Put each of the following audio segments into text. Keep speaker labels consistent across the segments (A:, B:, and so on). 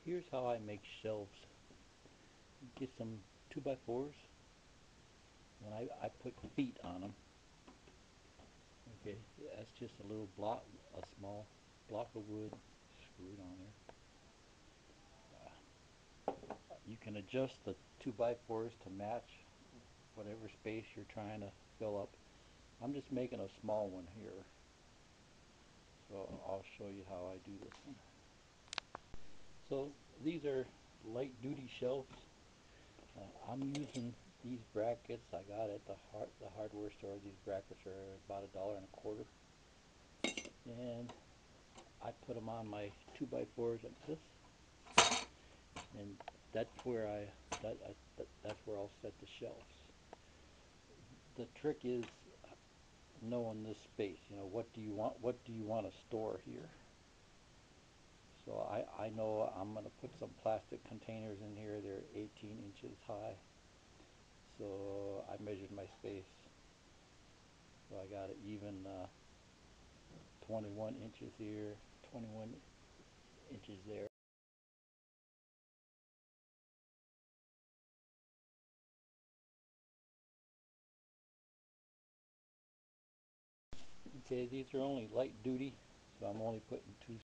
A: Here's how I make shelves. Get some 2x4s and I put feet on them. Okay, that's just a little block, a small block of wood screwed on there. You can adjust the 2x4s to match whatever space you're trying to fill up. I'm just making a small one here, so I'll show you how I do this one. So these are light duty shelves. I'm using these brackets I got at the hardware store. These brackets are about $1.25, and I put them on my 2x4s like this, and that's where that's where I'll set the shelves. The trick is knowing this space. You know, what do you want to store here? So I know I'm going to put some plastic containers in here. They're 18 inches high. So I measured my space. So I got it even 21 inches here, 21 inches there. Okay, these are only light duty, so I'm only putting two.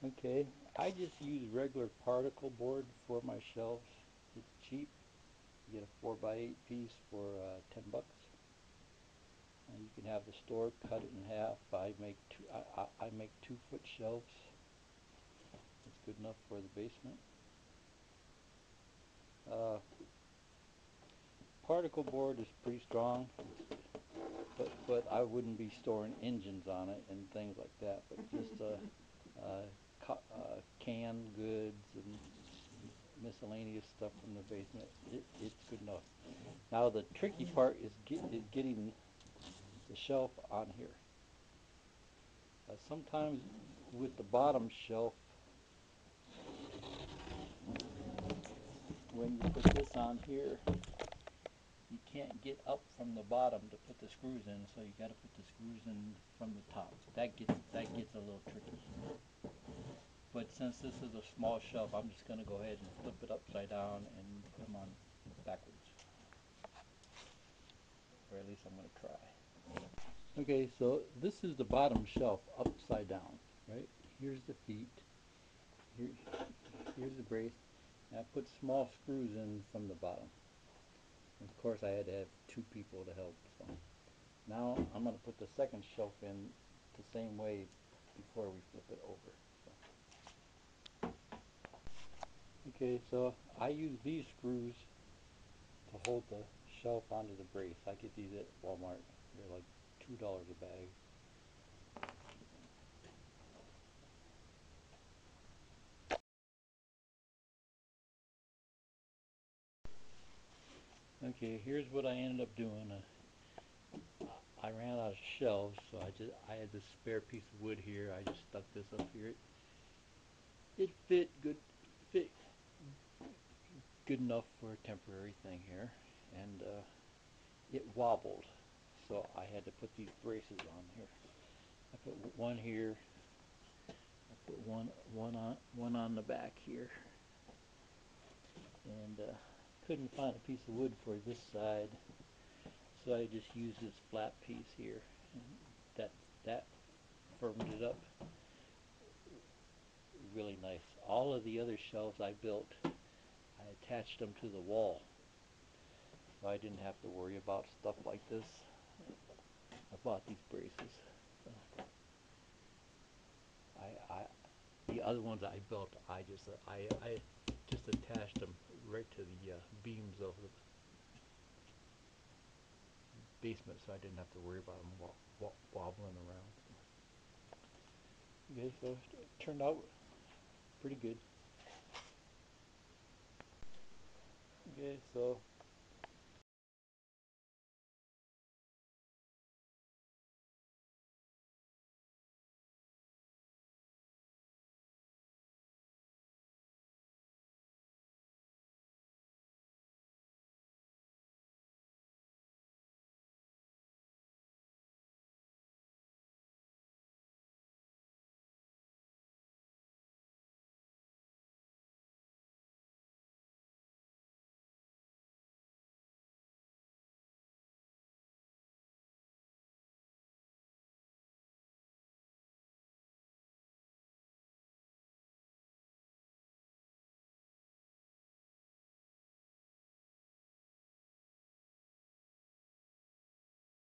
A: Okay, I just use regular particle board for my shelves. It's cheap. You get a 4x8 piece for 10 bucks. You can have the store cut it in half. I make 2-foot shelves. It's good enough for the basement. Uh, Particle board is pretty strong, but I wouldn't be storing engines on it and things like that. But just canned goods and miscellaneous stuff from the basement, it's good enough. Now the tricky part is getting the shelf on here. Sometimes with the bottom shelf, when you put this on here, you can't get up from the bottom to put the screws in, so you got to put the screws in from the top. That gets a little tricky. But since this is a small shelf, I'm just going to go ahead and flip it upside down and put them on backwards. Or at least I'm going to try. Okay, so this is the bottom shelf upside down, right? Here's the feet. Here's the brace. And I put small screws in from the bottom. And of course, I had to have 2 people to help. So now I'm going to put the second shelf in the same way before we flip it over. Okay, so I use these screws to hold the shelf onto the brace. I get these at Walmart. They're like $2 a bag. Okay, here's what I ended up doing. I ran out of shelves, so I had this spare piece of wood here. I just stuck this up here. It fit good enough for a temporary thing here, and it wobbled, so I had to put these braces on here. I put one here. I put one on the back here, and couldn't find a piece of wood for this side, so I just used this flat piece here. And that firmed it up really nice. All of the other shelves I built, I attached them to the wall, so I didn't have to worry about stuff like this. I bought these braces. I the other ones I built, I just attached them right to the beams of the basement, so I didn't have to worry about them wobbling around. Okay, so it turned out pretty good. Okay, so